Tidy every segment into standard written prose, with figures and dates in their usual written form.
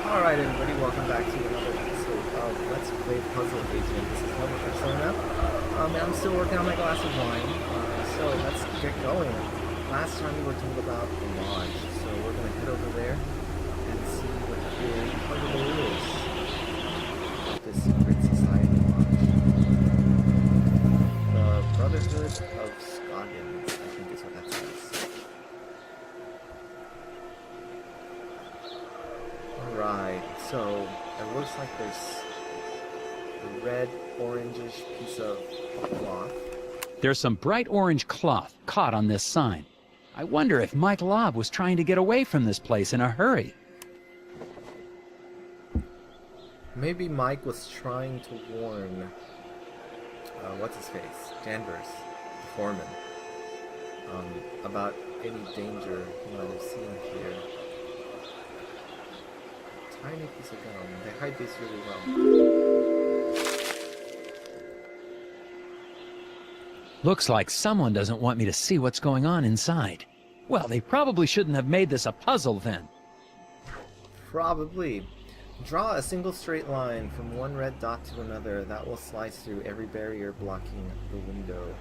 Alright everybody, welcome back to another episode of Let's Play Puzzle Agent. This is Level Persona, and I'm still working on my glass of wine, so let's get going. Last time we were told about the lodge, so we're going to head over there and see what the big puzzle is. This secret society lodge. The Brotherhood of Scoggins, I think is what that says. Right, so it looks like there's a red, orangish piece of cloth. There's some bright orange cloth caught on this sign. I wonder if Mike Lobb was trying to get away from this place in a hurry. Maybe Mike was trying to warn, what's-his-face, Danvers, the foreman, about any danger he might have seen here. Tiny piece of gum. They hide this really well. Looks like someone doesn't want me to see what's going on inside. Well, they probably shouldn't have made this a puzzle then. Probably. Draw a single straight line from one red dot to another that will slice through every barrier blocking the window.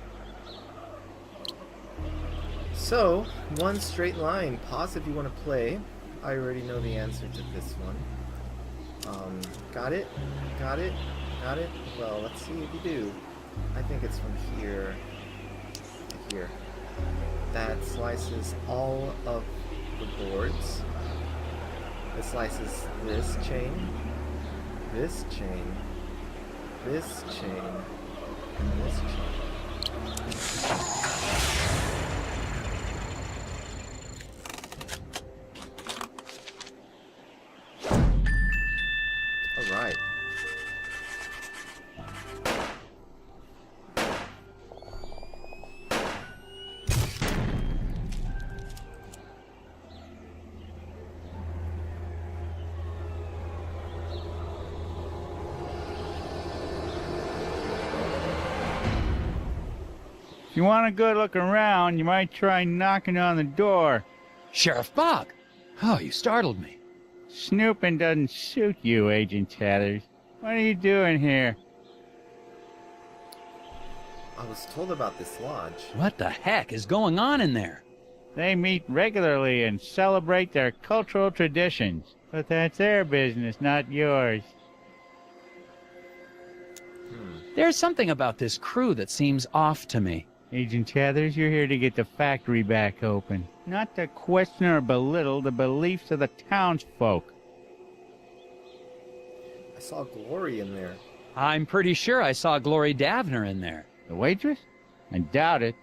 So, one straight line. Pause if you want to play. I already know the answer to this one. Got it? Got it? Got it? Well, let's see if you do. I think it's from here to here. That slices all of the boards. It slices this chain, this chain, this chain, and this chain. Alright. If you want a good look around, you might try knocking on the door. Sheriff Bog! Oh, you startled me. Snooping doesn't suit you, Agent Tatters. What are you doing here? I was told about this lodge. What the heck is going on in there? They meet regularly and celebrate their cultural traditions. But that's their business, not yours. There's something about this crew that seems off to me. Agent Tathers, you're here to get the factory back open, not to question or belittle the beliefs of the townsfolk. I saw Glory in there. I'm pretty sure I saw Glory Davner in there. The waitress? I doubt it.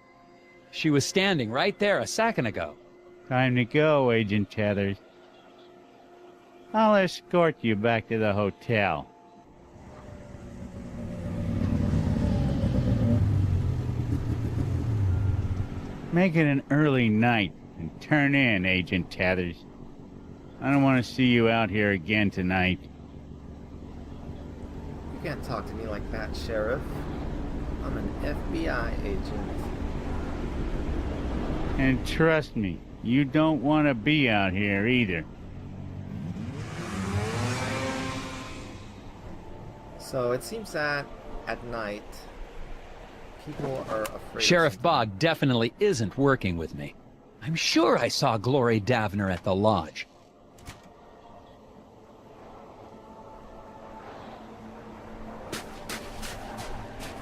She was standing right there a second ago. Time to go, Agent Tathers. I'll escort you back to the hotel. Make it an early night and turn in, Agent Tathers. I don't want to see you out here again tonight. You can't talk to me like that, Sheriff. I'm an FBI agent. And trust me, you don't want to be out here either. So it seems that at night, people are afraid. Sheriff Bog definitely isn't working with me. I'm sure I saw Glory Davner at the lodge.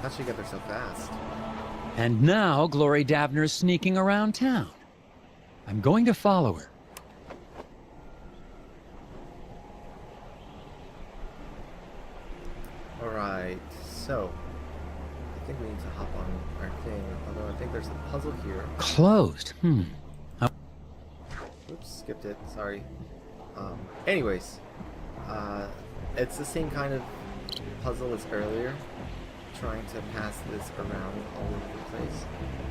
How'd she get there so fast? And now Glory Davner's sneaking around town. I'm going to follow her. Alright, so I think we need to hop on our thing, although I think there's a puzzle here. Closed. Oops, skipped it, sorry. Anyways, it's the same kind of puzzle as earlier, trying to pass this around all over the place.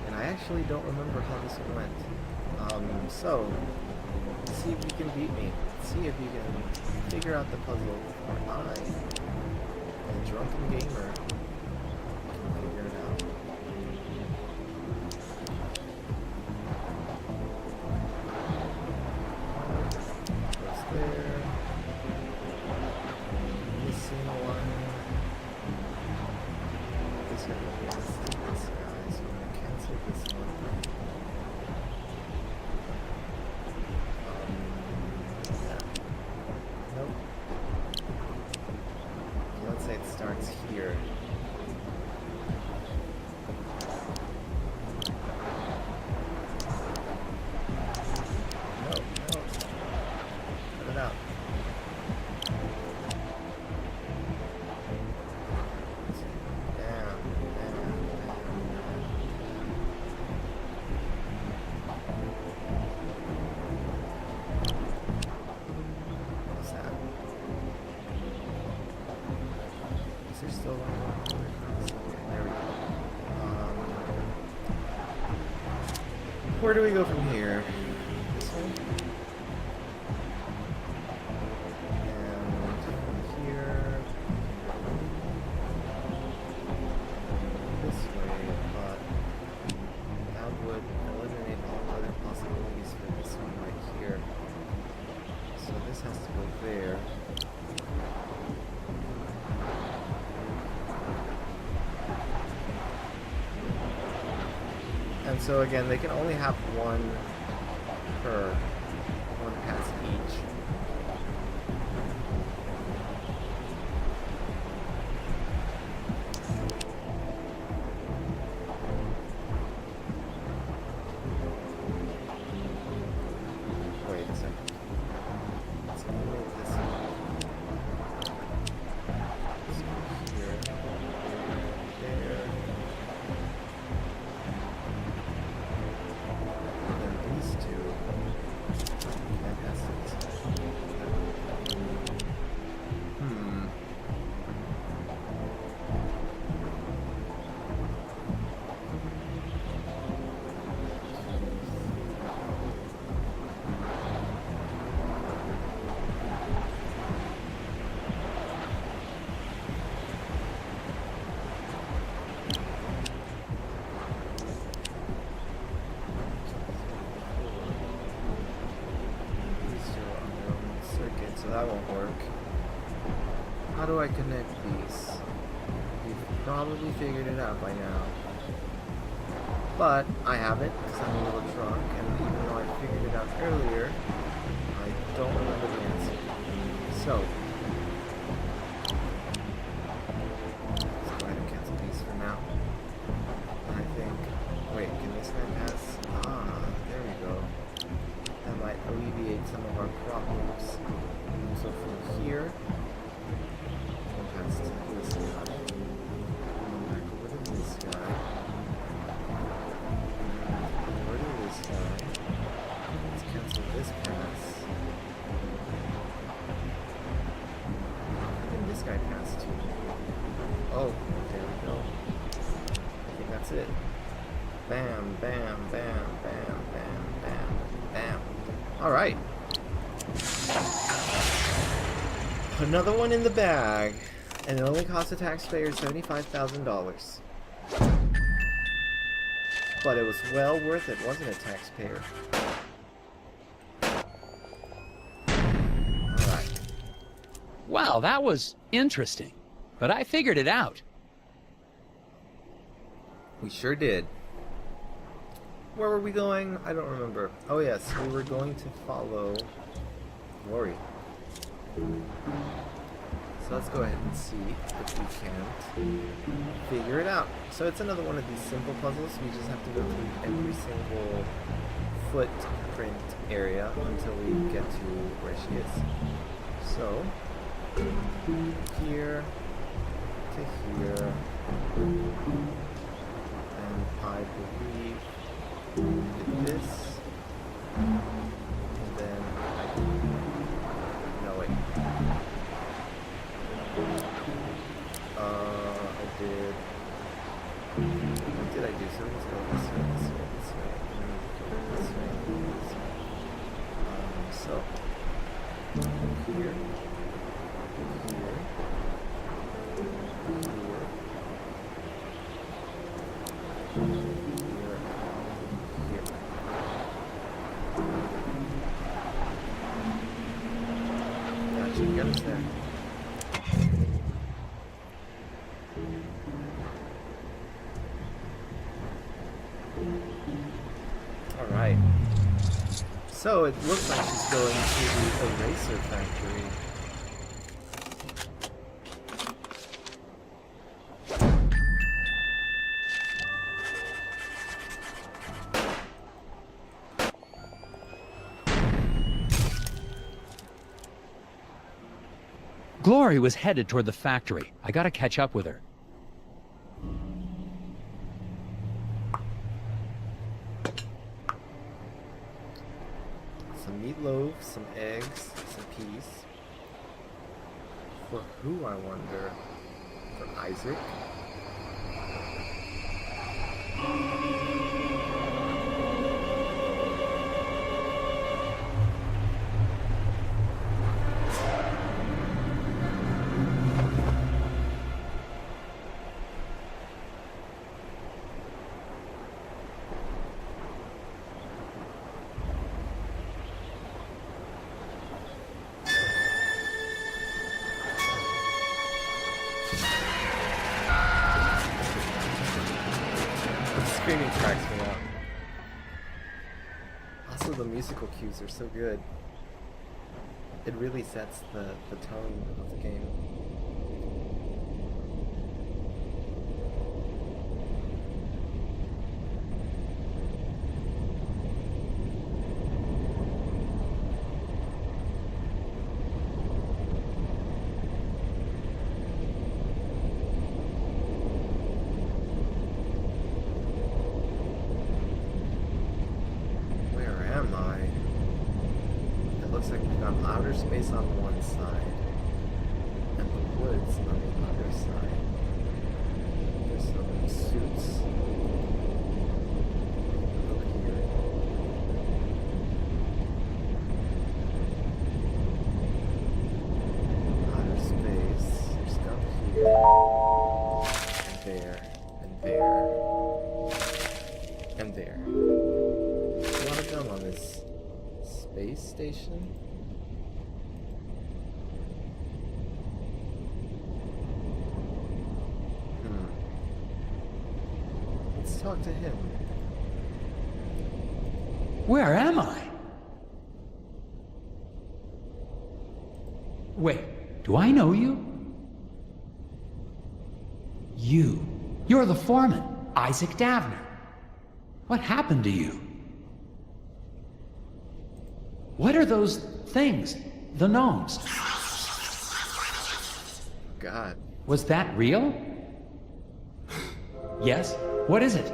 And I actually don't remember how this one went. So, see if you can beat me. See if you can figure out the puzzle, or I, a drunken gamer, can figure it out. Goes there. still one going across? Okay, there we go. Where do we go from here? This way? And from here, this way, but that would eliminate all other possibilities for this one right here. So this has to go there. And so again, they can only have one pass each. Wait a second. Let's move this one. Let's go here, there. And then these two can pass it. So that won't work. How do I connect these? You've probably figured it out by now. But I haven't, because I'm a little drunk, and even though I figured it out earlier, I don't remember the answer. So, let's go ahead and cancel these for now. I think, wait, can this guy pass? Ah, there we go. That might alleviate some of our problems. So from here, we'll pass to this guy. Come back over to this guy. Over to this guy. Let's cancel this pass. I think this guy passed too. Oh, there we go. I think that's it. Bam, bam, bam, bam, bam, bam, bam. Alright. Another one in the bag, and it only cost the taxpayer $75,000. But it was well worth it, wasn't it, taxpayer? Alright. Wow, that was interesting. But I figured it out. We sure did. Where were we going? I don't remember. Oh yes, we were going to follow Glory. So let's go ahead and see if we can't figure it out. So it's another one of these simple puzzles. We just have to go through every single footprint area until we get to where she is. So, here to here, and I believe we did this, and then no wait. I did. What did I do? So let's go this way, this way, this way, and then go this way, this way. So here, here, here. That should get us there. Alright. So it looks like she's going to the eraser factory. Glory was headed toward the factory. I gotta catch up with her. Some meatloaf, some eggs, some peas. For who, I wonder? for Isaac. Screaming cracks me up. Also, the musical cues are so good. It really sets the tone of the game. Looks like we've got outer space on one side and the woods on the other side. There's some suits over here. Outer space. There's stuff here. And there. And there. And there. There's a lot of gum on this space station. Let's talk to him. Where am I? Wait, do I know you? You're the foreman, Isaac Davner. What happened to you? What are those things? The gnomes? God. Was that real? Yes? What is it?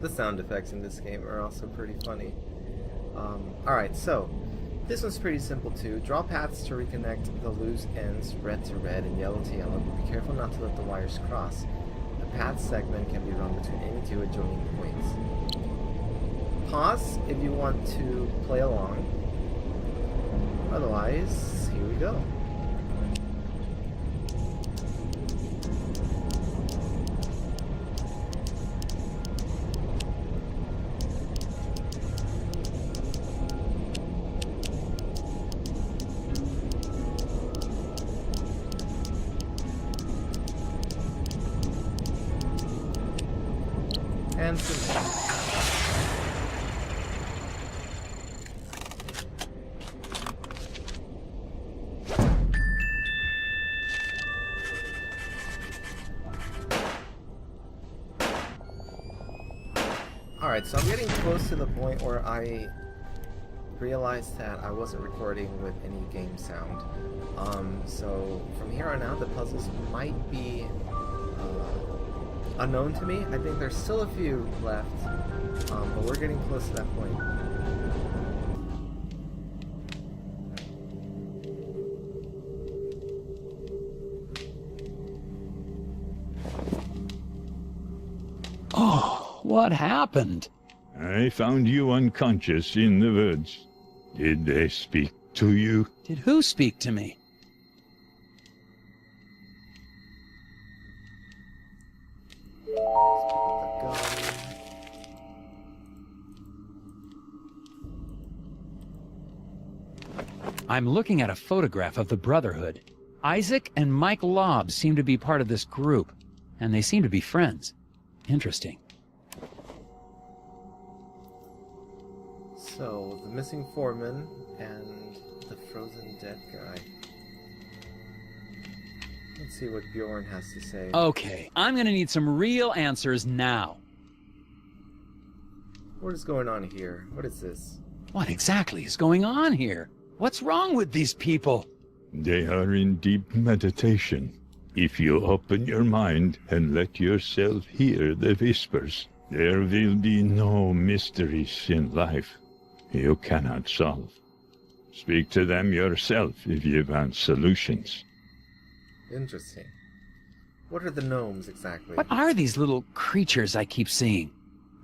The sound effects in this game are also pretty funny. Alright, so this one's pretty simple too. Draw paths to reconnect the loose ends, red to red and yellow to yellow. Be careful not to let the wires cross. The path segment can be run between any two adjoining points. Pause if you want to play along. Otherwise, here we go. And submit. Alright, so I'm getting close to the point where I realized that I wasn't recording with any game sound. So from here on out, the puzzles might be unknown to me. I think there's still a few left, but we're getting close to that point. Oh, what happened? I found you unconscious in the woods. Did they speak to you? Did who speak to me? I'm looking at a photograph of the Brotherhood. Isaac and Mike Lobb seem to be part of this group, and they seem to be friends. Interesting. So, the missing foreman and the frozen dead guy. Let's see what Bjorn has to say. Okay, I'm gonna need some real answers now. What is going on here? What is this? What exactly is going on here? What's wrong with these people? They are in deep meditation. If you open your mind and let yourself hear the whispers, there will be no mysteries in life. you cannot solve. Speak to them yourself if you want solutions. Interesting. What are the gnomes exactly? What are these little creatures I keep seeing?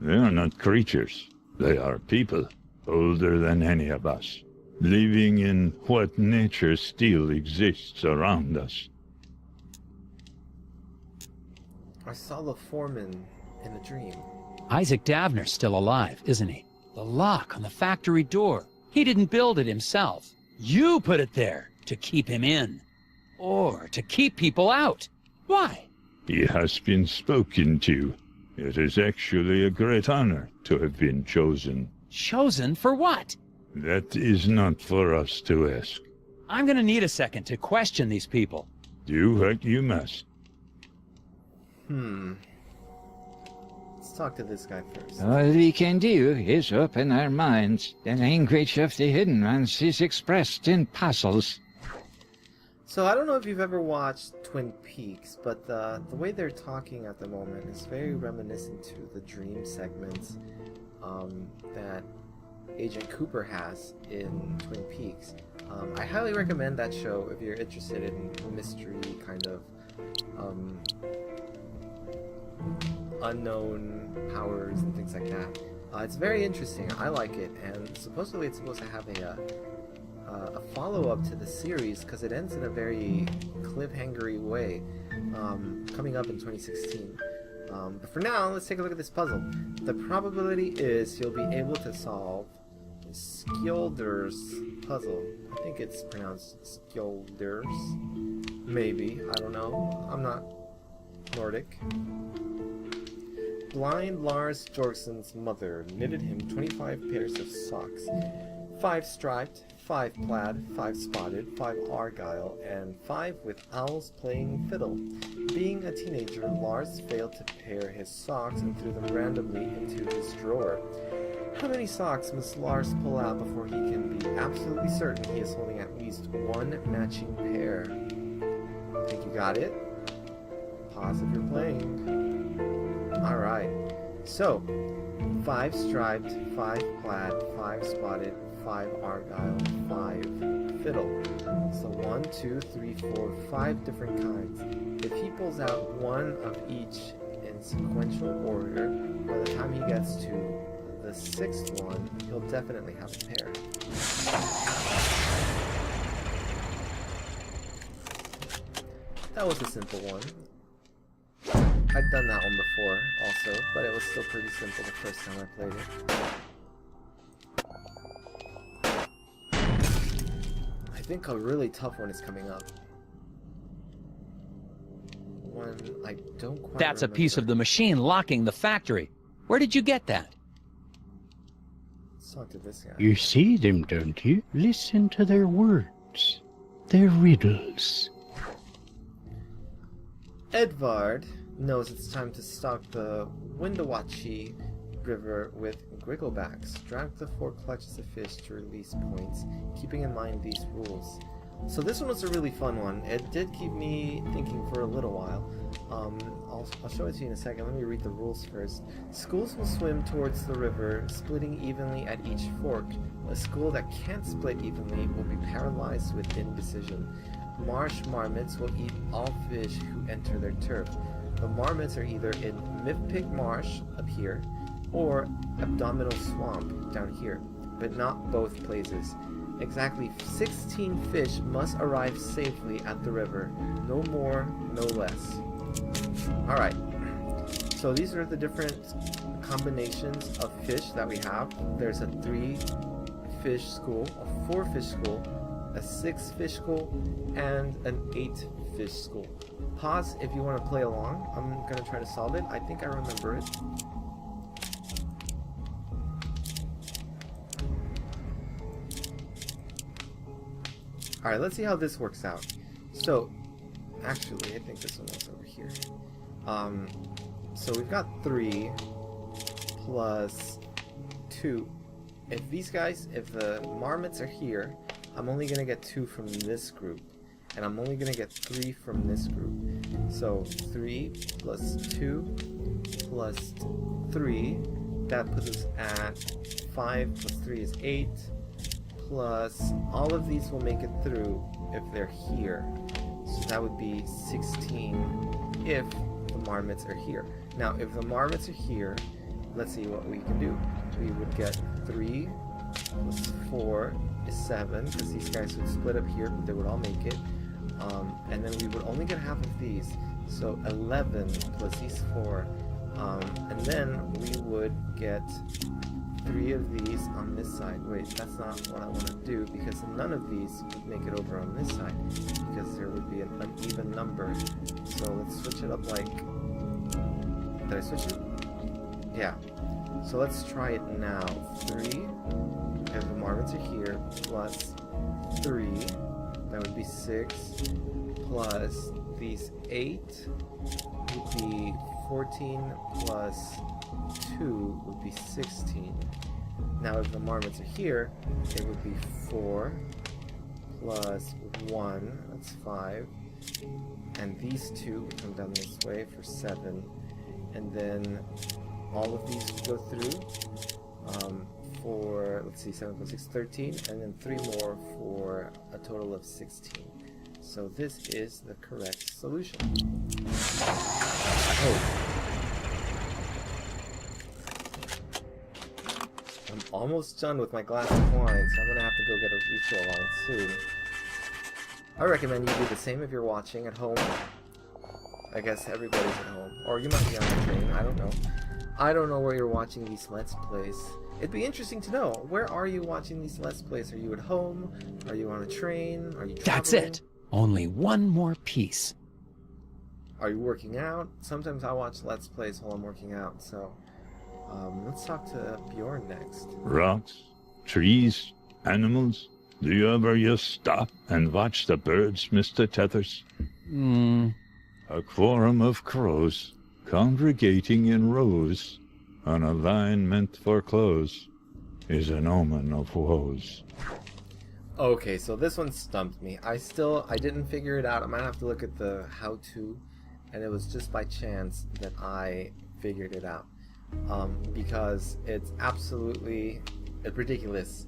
They are not creatures. They are people, older than any of us, living in what nature still exists around us. I saw the foreman in a dream. Isaac Davner's still alive, isn't he? The lock on the factory door. He didn't build it himself. You put it there to keep him in. Or to keep people out. Why? He has been spoken to. It is actually a great honor to have been chosen. Chosen for what? That is not for us to ask. I'm gonna need a second to question these people. Do what you must. Let's talk to this guy first. All we can do is open our minds. The language of the hidden ones is expressed in puzzles. So I don't know if you've ever watched Twin Peaks, but the way they're talking at the moment is very reminiscent to the dream segments that Agent Cooper has in Twin Peaks. I highly recommend that show if you're interested in mystery, kind of unknown powers and things like that. It's very interesting. I like it, and supposedly it's supposed to have a follow-up to the series because it ends in a very cliffhangery way, coming up in 2016. But for now, let's take a look at this puzzle. The probability is you'll be able to solve Skjoldr's puzzle. I think it's pronounced Skjoldr's. Maybe. I don't know. I'm not Nordic. Blind Lars Jorgensen's mother knitted him 25 pairs of socks. 5 striped, 5 plaid, 5 spotted, 5 argyle, and 5 with owls playing fiddle. Being a teenager, Lars failed to pair his socks and threw them randomly into his drawer. How many socks must Lars pull out before he can be absolutely certain he is holding at least one matching pair? Think you got it? Pause if you're playing. Alright, so 5 striped, 5 plaid, 5 spotted, 5 argyle, 5 fiddle. So 1, 2, 3, 4, 5 different kinds. If he pulls out one of each in sequential order, by the time he gets to the 6th one, he'll definitely have a pair. That was a simple one. I'd done that one before, also, but it was still pretty simple the first time I played it. I think a really tough one is coming up. One I don't quite That's a piece of remember. the machine locking the factory. Where did you get that? Let's talk to this guy. You see them, don't you? Listen to their words. Their riddles. Edvard knows it's time to stock the Windowachi River with grigglebacks. Drag the 4 clutches of fish to release points, keeping in mind these rules. So this one was a really fun one. It did keep me thinking for a little while. I'll show it to you in a second. Let me read the rules first. Schools will swim towards the river, splitting evenly at each fork. A school that can't split evenly will be paralyzed with indecision. Marsh marmots will eat all fish who enter their turf. The marmots are either in Mivpig Marsh, up here, or Abdominal Swamp, down here, but not both places. Exactly 16 fish must arrive safely at the river. No more, no less. Alright, so these are the different combinations of fish that we have. There's a 3 fish school, a 4 fish school, a 6 fish school, and an 8 fish school. Pause if you want to play along. I'm going to try to solve it. I think I remember it. Alright, let's see how this works out. So, actually, I think this one was over here. So we've got 3 plus 2. If these guys, if the marmots are here, I'm only going to get 2 from this group. And I'm only going to get 3 from this group. So 3 plus 2 plus 3, that puts us at 5 plus 3 is 8, plus all of these will make it through if they're here. So that would be 16 if the marmots are here. Now, if the marmots are here, let's see what we can do. We would get 3 plus 4 is 7, because these guys would split up here, but they would all make it. And then we would only get half of these, so 11 plus these 4. And then we would get 3 of these on this side. Wait, that's not what I want to do, because none of these would make it over on this side, because there would be an uneven number. So let's switch it up like... Did I switch it? Yeah. So let's try it now. 3, if the marmots are here, plus 3, that would be 6, plus these 8 would be 14, plus 2 would be 16. Now if the marmots are here, it would be 4, plus 1, that's 5, and these 2 would come down this way for 7, and then all of these would go through for, let's see, 7 plus 6, 13, and then 3 more for a total of 16. So this is the correct solution. Oh. I'm almost done with my glass of wine, so I'm gonna have to go get a refill on it soon. I recommend you do the same if you're watching at home. I guess everybody's at home. Or you might be on the train, I don't know. I don't know where you're watching these Let's Plays. It'd be interesting to know, where are you watching these Let's Plays? Are you at home? Are you on a train? Are you traveling? That's it. Only one more piece. Are you working out? Sometimes I watch Let's Plays while I'm working out, so... let's talk to Bjorn next. Rocks, trees, animals. Do you ever just stop and watch the birds, Mr. Tethers? A quorum of crows, congregating in rows, on a line meant for clothes, is an omen of woes. Okay, so this one stumped me. I didn't figure it out. I might have to look at the how-to, and it was just by chance that I figured it out. Because it's absolutely ridiculous.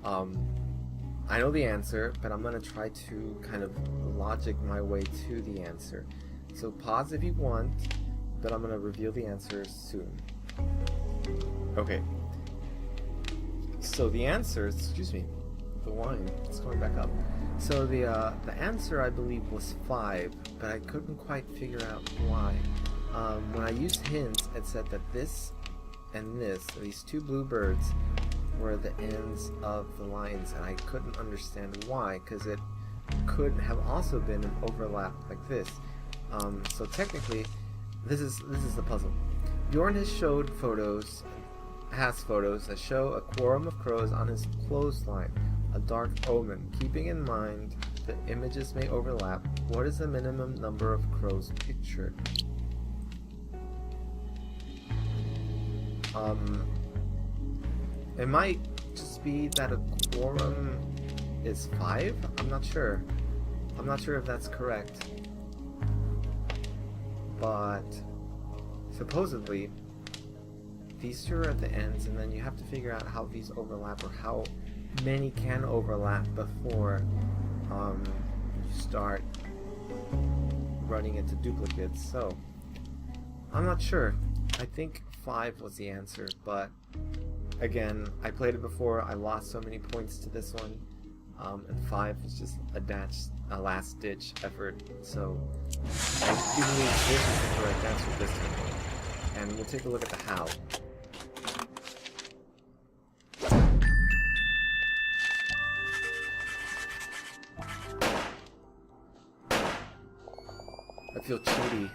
I know the answer, but I'm going to try to kind of logic my way to the answer. So pause if you want, but I'm going to reveal the answer soon. Okay. So the answer, excuse me, the wine, it's going back up. So the answer, I believe, was 5, but I couldn't quite figure out why. When I used hints, it said that this and this, these 2 blue birds, were the ends of the lines, and I couldn't understand why, because it could have also been an overlap like this. So technically, this is the puzzle. Bjorn has photos that show a quorum of crows on his clothesline, a dark omen. Keeping in mind the images may overlap, what is the minimum number of crows pictured? It might just be that a quorum is 5? I'm not sure. I'm not sure if that's correct. But supposedly these 2 are at the ends, and then you have to figure out how these overlap, or how many can overlap before you start running into duplicates. So I'm not sure. I think 5 was the answer, but again, I played it before. I lost so many points to this one, and 5 was just a last-ditch effort. So I do believe this is the correct answer this time, and we'll take a look at the how. I feel cheaty,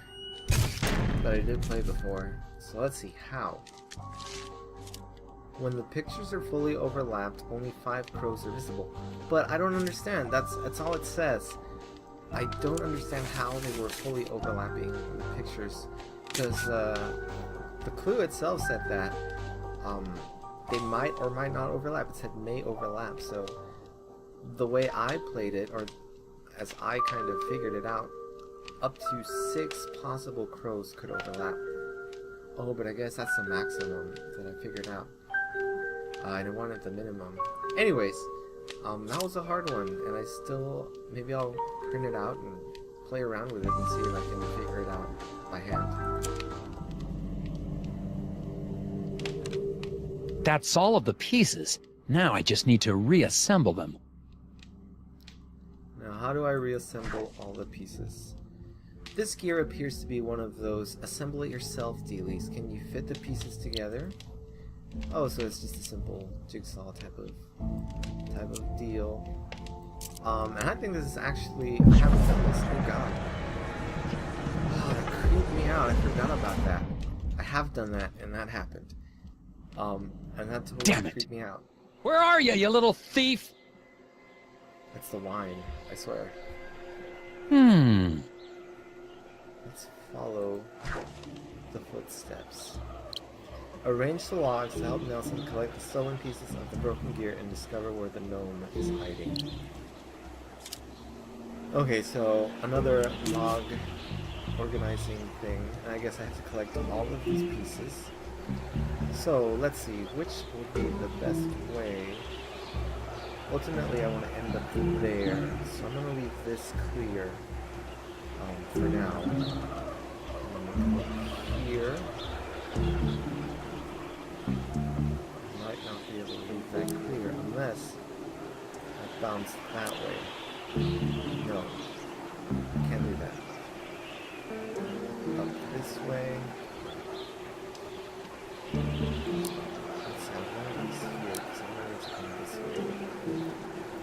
but I did play before. So let's see, how? When the pictures are fully overlapped, only 5 crows are visible. But I don't understand. That's all it says. I don't understand how they were fully overlapping the pictures, because the clue itself said that they might or might not overlap. It said may overlap. So the way I played it, or as I kind of figured it out, up to 6 possible crows could overlap. Oh, but I guess that's the maximum that I figured out. I don't want it the minimum. Anyways, that was a hard one, and I still, maybe I'll print it out and play around with it and see if I can figure it out by hand. That's all of the pieces. Now I just need to reassemble them. Now, how do I reassemble all the pieces? This gear appears to be one of those assemble it yourself dealies. Can you fit the pieces together? Oh, so it's just a simple jigsaw type of deal. And I think this is actually, I haven't done this. Oh god. Oh, that creeped me out. I forgot about that. I have done that, and that happened. And that totally Damn it. creeped me out. Where are you little thief? It's the wine, I swear. Let's follow the footsteps. Arrange the logs to help Nelson collect the stolen pieces of the broken gear and discover where the gnome is hiding. Okay, so another log organizing thing, and I guess I have to collect all of these pieces. So let's see, which would be the best way? Ultimately, I want to end up there, so I'm going to leave this clear for now. I'm going to go here. Might not be able to leave that clear unless I bounce that way. No, can't do that. Up this way. Let's have one of these here, because I'm ready to come this way.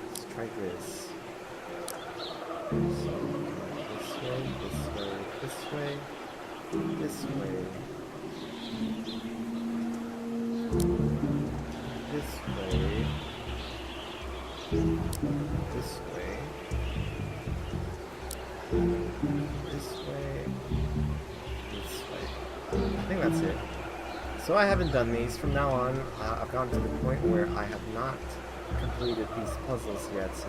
Let's try this. So, this way, this way, this way, this way. This way. This way. This way. This way. I think that's it. So I haven't done these. From now on, I've gotten to the point where I have not completed these puzzles yet, so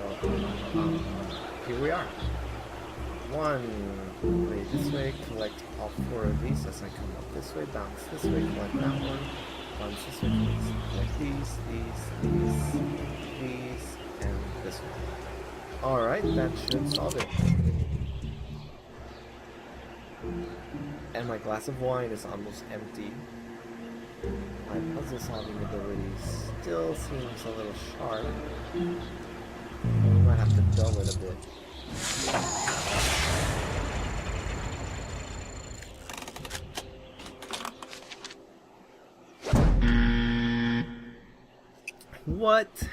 here we are. One way this way, collect all 4 of these as I come up this way, bounce this way, collect that one, bounce this way, collect these, and this one. Alright, that should solve it. And my glass of wine is almost empty. My puzzle solving ability still seems a little sharp. We might have to dull it a bit. What?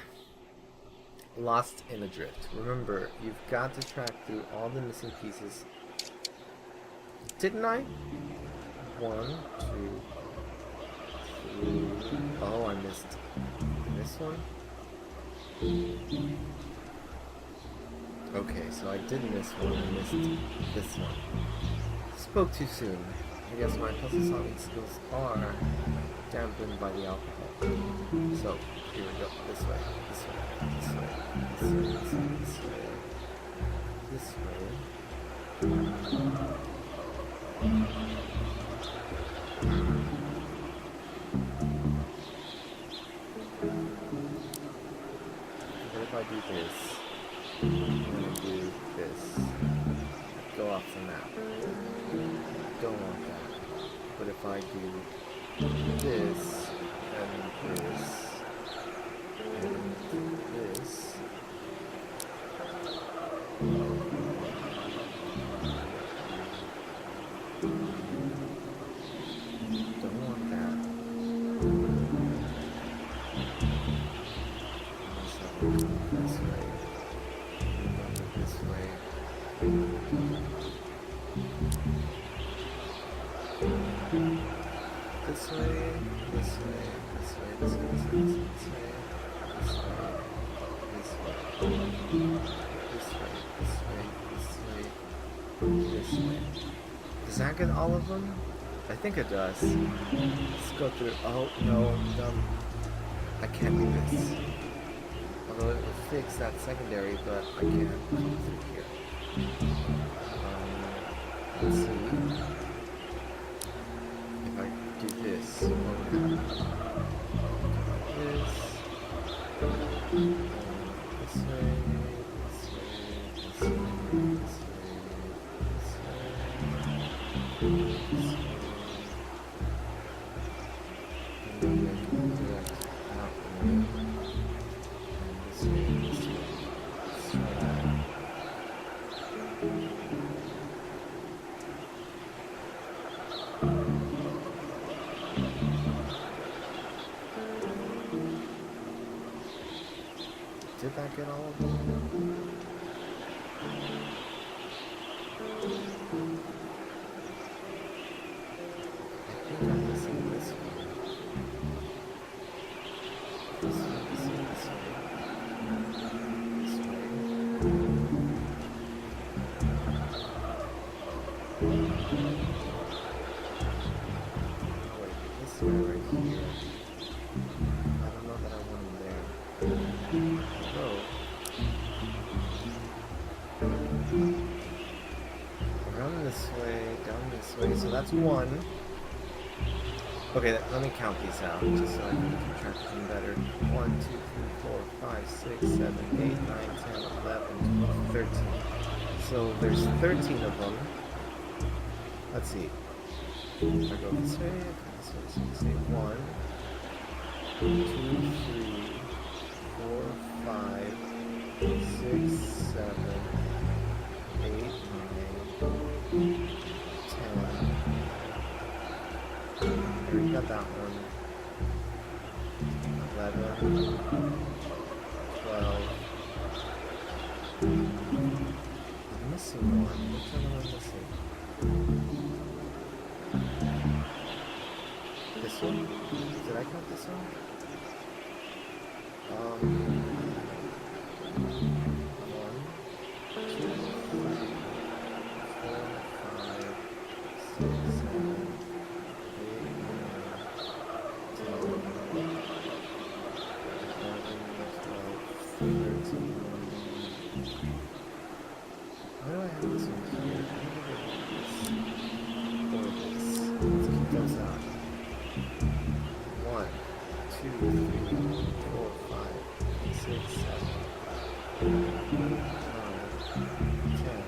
Lost in a drift. Remember, you've got to track through all the missing pieces. Didn't I? 1, 2, 3. Oh, I missed this one. Okay, so I did miss one. I missed this one. Spoke too soon. I guess my puzzle solving skills are dampened by the alcohol. So, here we go. This way, this way, this way, this way, this way, this way, this way. What if I do this? I'm gonna do this. Go off the map. Don't want that. But if I do this, and this, and this, don't want that. This way. This way. This way, this way, this way, this way, this way, this way, this way. Does that get all of them? I think it does. Let's go through. Oh no, I'm dumb. I can't do this. Although it will fix that secondary, but I can't come through here. Let's see. If I do this. This. This way. This way. This way. This way. This way. And then make it direct out way. And this way. This way. Let's try that. Did that get all of them? I think I'm missing this one. This one, this one, this way. This way. Oh wait, this guy right here. I don't know that I want him there. Around this way, down this way, so that's one. Okay, let me count these out, just so I can keep track of them better. 1, 2, 3, 4, 5, 6, 7, 8, 9, 10, 11, 12, 13. So there's 13 of them. Let's see. If I go this way, so it's going to say 1, 2, 3, 4, 5, 6, 7, 8, 9, 10. We got that one. 11, 12. I'm missing one. Which one am I missing? This one? Did I count this one? 1, 2, 3, 4, 5, 6, 7, 8, 9, 10, 11, 12, 13. Why do I have this one here? I think I have this. Or this. Let's keep those out. 1, 2, 3, 4, 5, 6, 7, 8, 9, 10.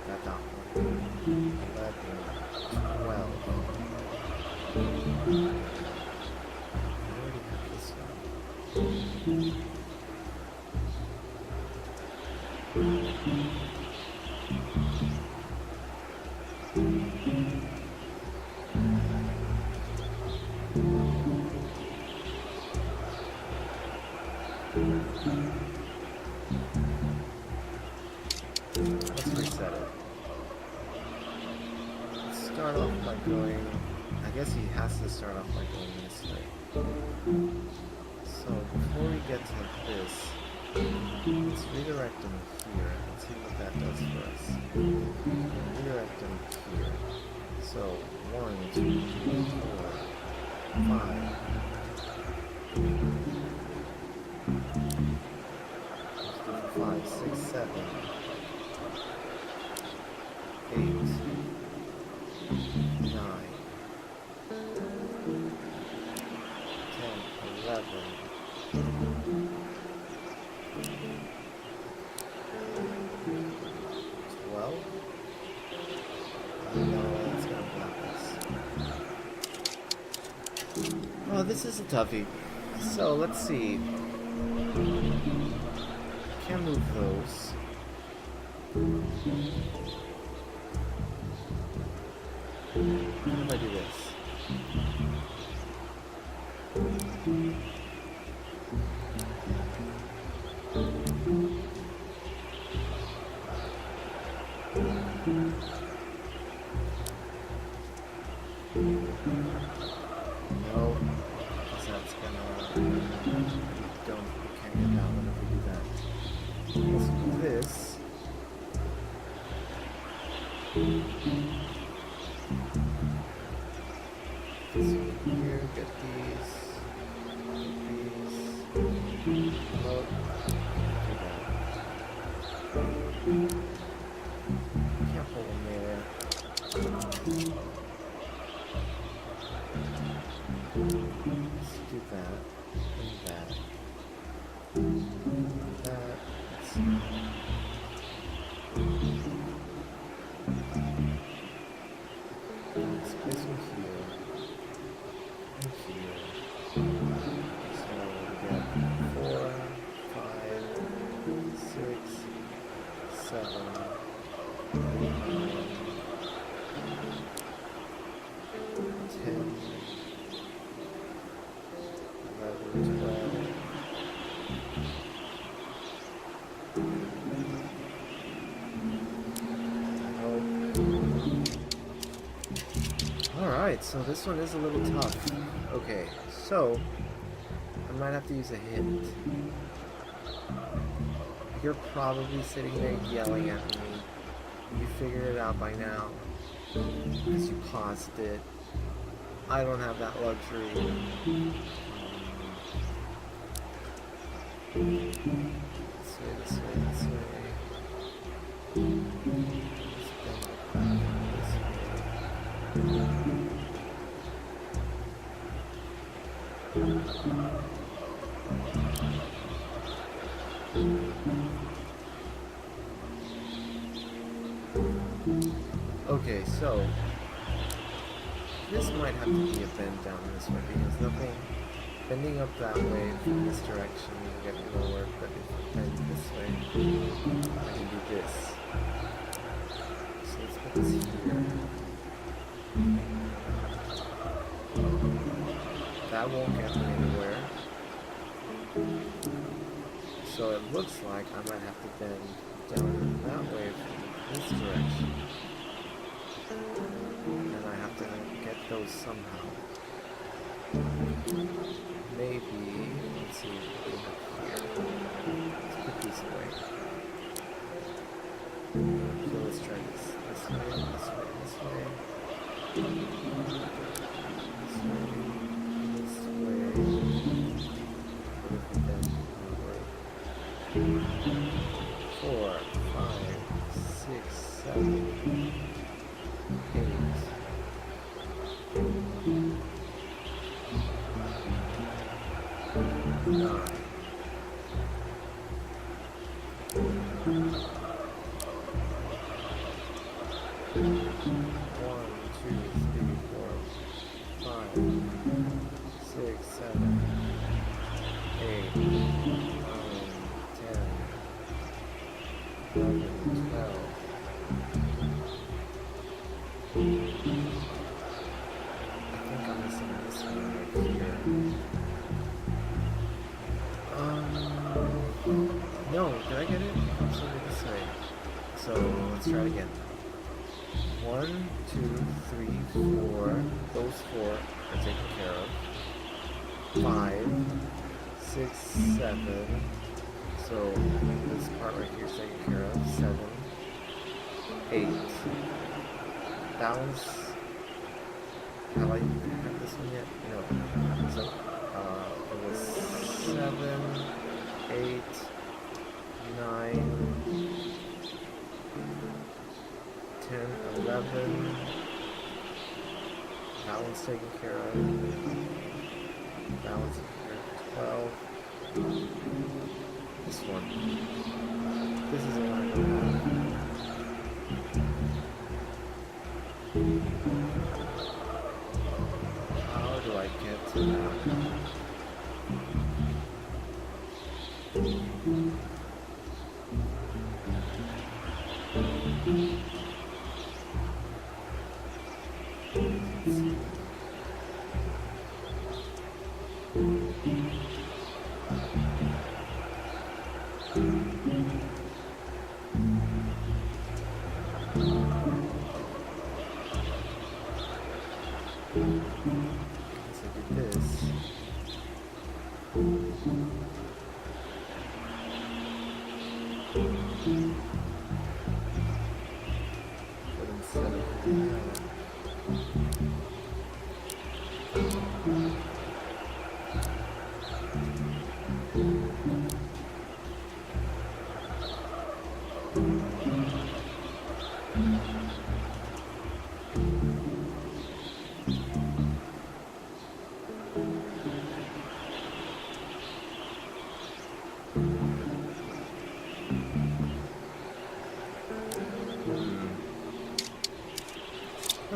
Got that one. 11, 12. I already have this one. Let's reset it. Let's start off by going... I guess he has to start off by going this way. So before we get to this, let's redirect him here. Let's see what that does for us. Redirect him here. So 1, 2, 3, 4, 5. 5, 6, 7, 8, 9, 10, 11, 12. No, that's gonna block us. Oh, this is a toughie. So let's see. Can't move those. How do I do this? No, because that's gonna... we can't get down if we do that. Let's do this. This one here, get these. Look. Do that. Can't pull them there. that. That. Let's see. Let's place one here. And here. So we get 4, 5, 6, 7, 10, 11, 12. Alright, so this one is a little tough. Okay, so I might have to use a hint. You're probably sitting there yelling at me. You figured it out by now. Because you paused it. I don't have that luxury. This way, this way, this way. Okay, so this might have to be a bend down this way because nothing bending up that way from this direction will get me lower, but if I bend this way, I can do this. So let's put this here. That won't get me anywhere. So it looks like I might have to bend down that way from this direction. And I have to get those somehow. Maybe, let's see, what we have here. Let's put these away. So let's try this. This way, this way, this way. This way, this way. What if we then work? 4, 5, 6, 7, 8. 9. 1, 2, 3, 4, 5, 6, 7, 8, 9, 10, 11, 12. I think I'm missing this one right here. No, did I get it? I'm sorry, this way. So let's try it again. 1, 2, 3, 4. Those 4 are taken care of. 5, 6, 7. So this part right here is taken care of. 7, 8. That one's. Have I had this one yet? No. So it was 7, 8, 9, 10, 11. That one's taken care of. That one's taken care of. 12. This one. This is the one I don't have. How do I get to that? So I did this. But instead of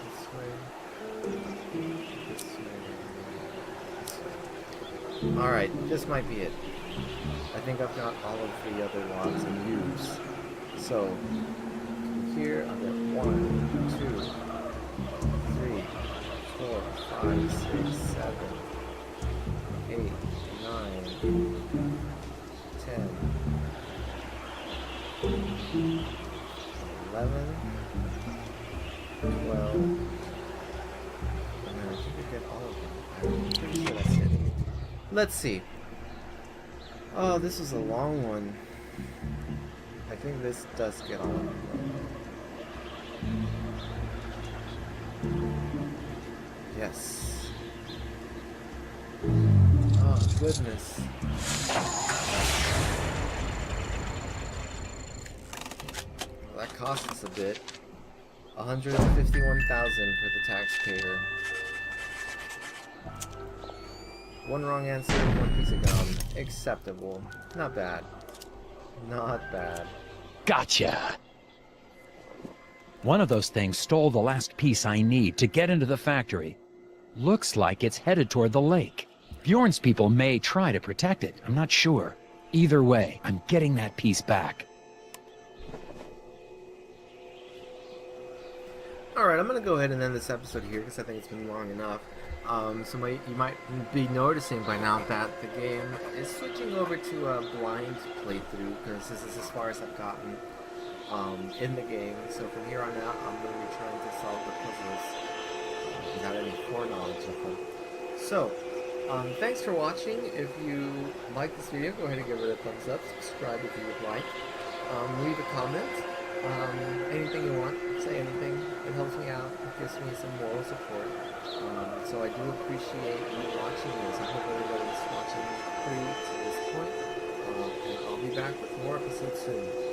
This way. This way. This way. Alright, this might be it. I think I've got all of the other logs in use. So, here I've got 1, 2, 3, 4, 5, 6, 7, 8, 9, 10, 11, 12, and then I think I get all of them. I'm pretty sure that's it. Let's see. Oh, this was a long one. I think this does get all of them. Yes. Oh, goodness. Well, that cost us a bit. 151,000 for the taxpayer. One wrong answer, one piece of gum. Acceptable. Not bad. Not bad. Gotcha! One of those things stole the last piece I need to get into the factory. Looks like it's headed toward the lake. Bjorn's people may try to protect it. I'm not sure. Either way, I'm getting that piece back. Alright, I'm gonna go ahead and end this episode here because I think it's been long enough. You might be noticing by now that the game is switching over to a blind playthrough because this is as far as I've gotten in the game. So from here on out, I'm going to be trying to solve the puzzles without any foreknowledge of them. So, thanks for watching. If you like this video, go ahead and give it a thumbs up. Subscribe if you would like. Leave a comment. Anything you want, say anything. It helps me out. It gives me some moral support. So I do appreciate you watching this. I hope everybody's watching through to this point. And I'll be back with more episodes soon.